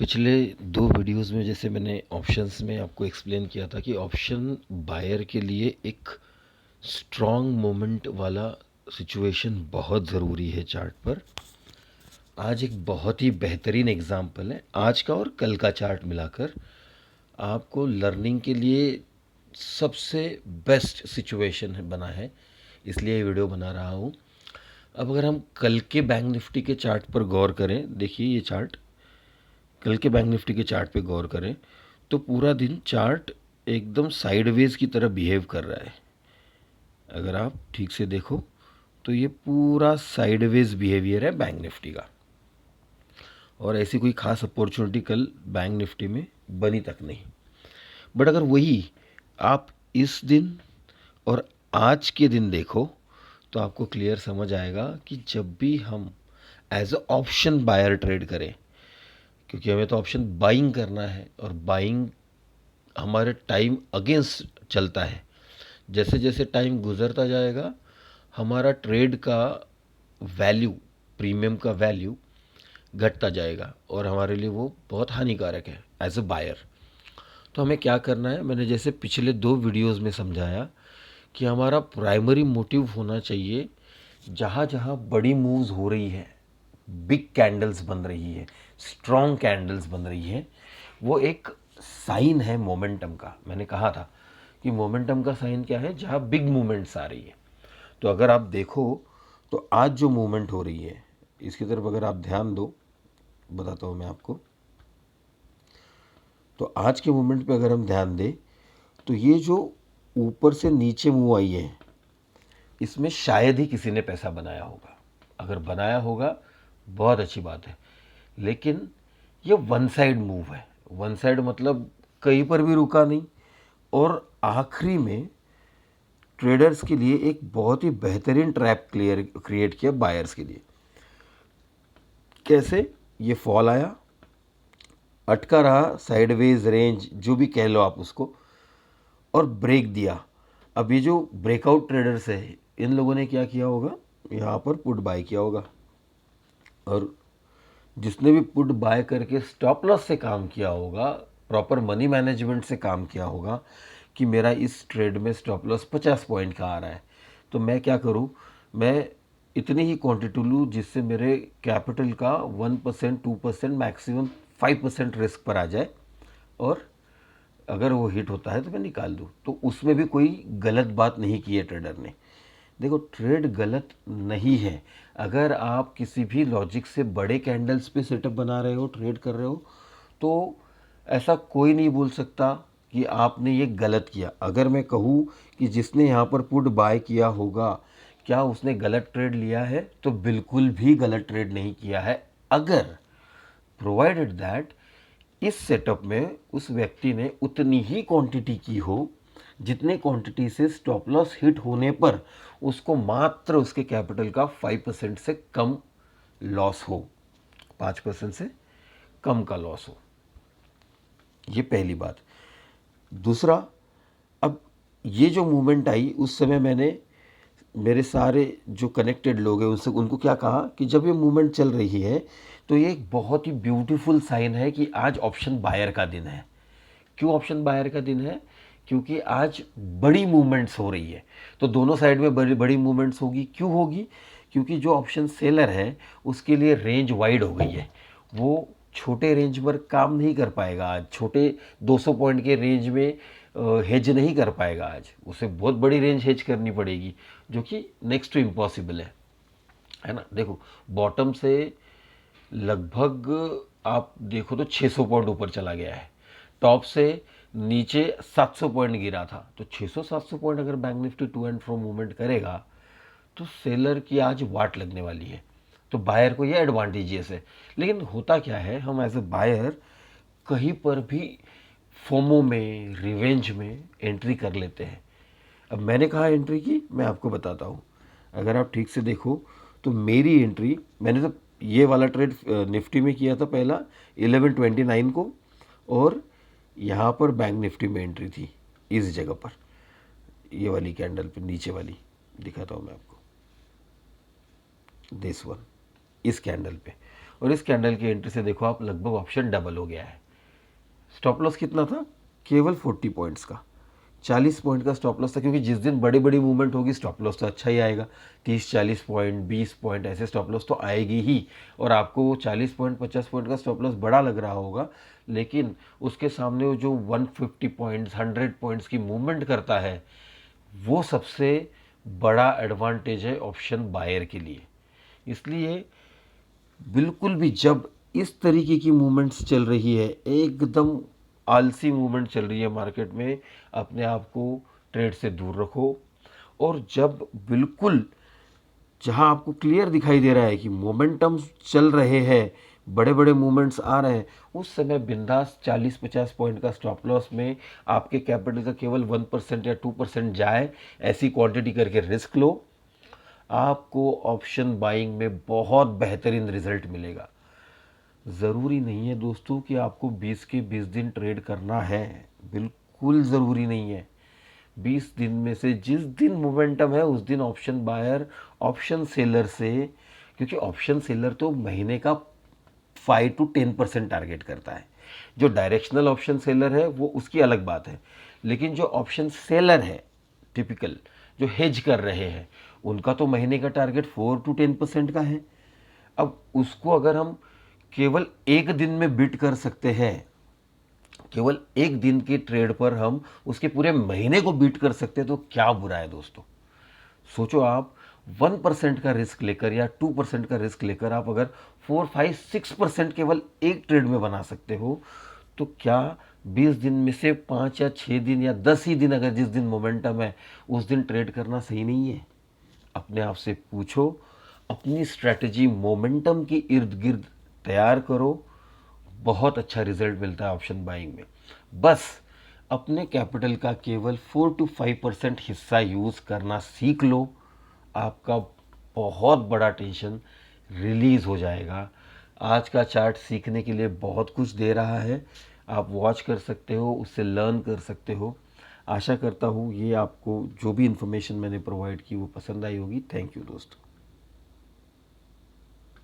पिछले 2 वीडियोस में जैसे मैंने ऑप्शंस में आपको एक्सप्लेन किया था कि ऑप्शन बायर के लिए एक स्ट्रॉन्ग मोमेंट वाला सिचुएशन बहुत ज़रूरी है चार्ट पर। आज एक बहुत ही बेहतरीन एग्जांपल है आज का और कल का चार्ट मिलाकर आपको लर्निंग के लिए सबसे बेस्ट सिचुएशन बना है, इसलिए ये वीडियो बना रहा हूँ। अब अगर हम कल के बैंक निफ्टी के चार्ट पर गौर करें, देखिए ये चार्ट, कल के बैंक निफ्टी के चार्ट पे गौर करें तो पूरा दिन चार्ट एकदम साइडवेज की तरह बिहेव कर रहा है। अगर आप ठीक से देखो तो ये पूरा साइडवेज बिहेवियर है बैंक निफ्टी का, और ऐसी कोई खास अपॉर्चुनिटी कल बैंक निफ्टी में बनी तक नहीं। बट अगर वही आप इस दिन और आज के दिन देखो तो आपको क्लियर समझ आएगा कि जब भी हम as a option buyer trade करें, क्योंकि हमें तो ऑप्शन बाइंग करना है और बाइंग हमारे टाइम अगेंस्ट चलता है। जैसे जैसे टाइम गुजरता जाएगा हमारा ट्रेड का वैल्यू, प्रीमियम का वैल्यू घटता जाएगा और हमारे लिए वो बहुत हानिकारक है एज अ बायर। तो हमें क्या करना है, मैंने जैसे पिछले 2 वीडियोस में समझाया कि हमारा प्राइमरी मोटिव होना चाहिए, जहाँ जहाँ बड़ी मूव्स हो रही है, बिग कैंडल्स बन रही है, स्ट्रॉन्ग कैंडल्स बन रही है, वो एक साइन है मोमेंटम का। मैंने कहा था कि मोमेंटम का साइन क्या है, जहाँ बिग मूवमेंट्स आ रही है। तो अगर आप देखो तो आज जो मूवमेंट हो रही है इसकी तरफ अगर आप ध्यान दो, बताता हूँ मैं आपको। तो आज के मूवमेंट पे अगर हम ध्यान दें तो ये जो ऊपर से नीचे मूव आई है, इसमें शायद ही किसी ने पैसा बनाया होगा। अगर बनाया होगा बहुत अच्छी बात है, लेकिन ये वन साइड मूव है। वन साइड मतलब कहीं पर भी रुका नहीं, और आखिरी में ट्रेडर्स के लिए एक बहुत ही बेहतरीन ट्रैप क्रिएट किया बायर्स के लिए। कैसे? ये फॉल आया, अटका रहा, साइडवेज रेंज जो भी कह लो आप उसको, और ब्रेक दिया। अब ये जो ब्रेकआउट ट्रेडर्स है, इन लोगों ने क्या किया होगा, यहाँ पर पुट बाय किया होगा, और जिसने भी पुट बाय करके स्टॉप लॉस से काम किया होगा, प्रॉपर मनी मैनेजमेंट से काम किया होगा कि मेरा इस ट्रेड में स्टॉप लॉस 50 पॉइंट का आ रहा है, तो मैं क्या करूं, मैं इतनी ही क्वांटिटी लूँ जिससे मेरे कैपिटल का 1%, 2%, मैक्सिमम 5% रिस्क पर आ जाए, और अगर वो हिट होता है तो मैं निकाल दूँ। तो उसमें भी कोई गलत बात नहीं की है ट्रेडर ने। देखो, ट्रेड गलत नहीं है। अगर आप किसी भी लॉजिक से बड़े कैंडल्स पे सेटअप बना रहे हो, ट्रेड कर रहे हो, तो ऐसा कोई नहीं बोल सकता कि आपने ये गलत किया। अगर मैं कहूँ कि जिसने यहाँ पर पुट बाय किया होगा, क्या उसने गलत ट्रेड लिया है, तो बिल्कुल भी गलत ट्रेड नहीं किया है। अगर प्रोवाइडेड दैट इस सेटअप में उस व्यक्ति ने उतनी ही क्वांटिटी की हो जितने क्वांटिटी से स्टॉप लॉस हिट होने पर उसको मात्र उसके कैपिटल का 5% से कम लॉस हो, 5% से कम का लॉस हो। ये पहली बात। दूसरा, अब ये जो मूवमेंट आई उस समय मैंने मेरे सारे जो कनेक्टेड लोग हैं उनसे उनको क्या कहा कि जब ये मूवमेंट चल रही है तो ये एक बहुत ही ब्यूटीफुल साइन है कि आज ऑप्शन बायर का दिन है। क्यों ऑप्शन बायर का दिन है? क्योंकि आज बड़ी मूवमेंट्स हो रही है, तो दोनों साइड में बड़ी बड़ी मूवमेंट्स होगी। क्यों होगी? क्योंकि जो ऑप्शन सेलर है उसके लिए रेंज वाइड हो गई है, वो छोटे रेंज पर काम नहीं कर पाएगा आज, छोटे 200 पॉइंट के रेंज में हेज नहीं कर पाएगा आज, उसे बहुत बड़ी रेंज हेज करनी पड़ेगी, जो कि नेक्स्ट टू इम्पॉसिबल है ना। देखो, बॉटम से लगभग आप देखो तो 600 पॉइंट ऊपर चला गया है, टॉप से नीचे 700 पॉइंट गिरा था, तो 600-700 पॉइंट अगर bank Nifty to and fro movement करेगा तो सेलर की आज वाट लगने वाली है। तो बायर को ये एडवांटेजेस है। लेकिन होता क्या है, हम एज ए बायर कहीं पर भी फोमो में, रिवेंज में एंट्री कर लेते हैं। अब मैंने कहा एंट्री की, मैं आपको बताता हूँ। अगर आप ठीक से देखो तो मेरी एंट्री, मैंने तो ये वाला ट्रेड निफ्टी में किया था पहला 1129 को, और यहाँ पर बैंक निफ्टी में एंट्री थी इस जगह पर, ये वाली कैंडल पे नीचे वाली दिखाता हूँ मैं आपको, दिस वन, इस कैंडल पे। और इस कैंडल की एंट्री से देखो आप लगभग ऑप्शन डबल हो गया है। स्टॉप लॉस कितना था? केवल 40 पॉइंट्स का, 40 पॉइंट का स्टॉप लॉस था, क्योंकि जिस दिन बड़ी बड़ी मूवमेंट होगी स्टॉप लॉस तो अच्छा ही आएगा। 30-40 पॉइंट, 20 पॉइंट ऐसे स्टॉप लॉस तो आएगी ही। और आपको वो 40 पॉइंट 50 पॉइंट का स्टॉप लॉस बड़ा लग रहा होगा, लेकिन उसके सामने वो जो 150 पॉइंट्स 100 पॉइंट्स की मूवमेंट करता है, वो सबसे बड़ा एडवांटेज है ऑप्शन बायर के लिए। इसलिए बिल्कुल भी जब इस तरीके की मूवमेंट्स चल रही है, एकदम आलसी मूवमेंट चल रही है मार्केट में, अपने आप को ट्रेड से दूर रखो। और जब बिल्कुल जहां आपको क्लियर दिखाई दे रहा है कि मोमेंटम चल रहे हैं, बड़े बड़े मूवमेंट्स आ रहे हैं, उस समय बिंदास 40-50 पॉइंट का स्टॉप लॉस में आपके कैपिटल का केवल 1% या 2% जाए, ऐसी क्वांटिटी करके रिस्क लो। आपको ऑप्शन बाइंग में बहुत बेहतरीन रिजल्ट मिलेगा। ज़रूरी नहीं है दोस्तों कि आपको 20 के 20 दिन ट्रेड करना है, बिल्कुल ज़रूरी नहीं है। 20 दिन में से जिस दिन मोमेंटम है उस दिन ऑप्शन बायर ऑप्शन सेलर से, क्योंकि ऑप्शन सेलर तो महीने का 5 to 10% टारगेट करता है। जो डायरेक्शनल ऑप्शन सेलर है वो उसकी अलग बात है, लेकिन जो ऑप्शन सेलर है टिपिकल, जो हेज कर रहे हैं, उनका तो महीने का टारगेट 4 to 10% का है। अब उसको अगर हम केवल एक दिन में बीट कर सकते हैं, केवल एक दिन के ट्रेड पर हम उसके पूरे महीने को बीट कर सकते हैं, तो क्या बुरा है दोस्तों। सोचो आप 1% का रिस्क लेकर या 2% का रिस्क लेकर आप अगर 4, 5, 6% केवल एक ट्रेड में बना सकते हो, तो क्या 20 दिन में से 5 या 6 दिन या 10 ही दिन, अगर जिस दिन मोमेंटम है उस दिन ट्रेड करना सही नहीं है? अपने आप से पूछो, अपनी स्ट्रैटेजी मोमेंटम के इर्द गिर्द तैयार करो। बहुत अच्छा रिजल्ट मिलता है ऑप्शन बाइंग में। बस अपने कैपिटल का केवल 4 to 5% हिस्सा यूज़ करना सीख लो, आपका बहुत बड़ा टेंशन रिलीज़ हो जाएगा। आज का चार्ट सीखने के लिए बहुत कुछ दे रहा है, आप वॉच कर सकते हो, उससे लर्न कर सकते हो। आशा करता हूँ ये आपको जो भी इन्फॉर्मेशन मैंने प्रोवाइड की वो पसंद आई होगी। थैंक यू दोस्तों।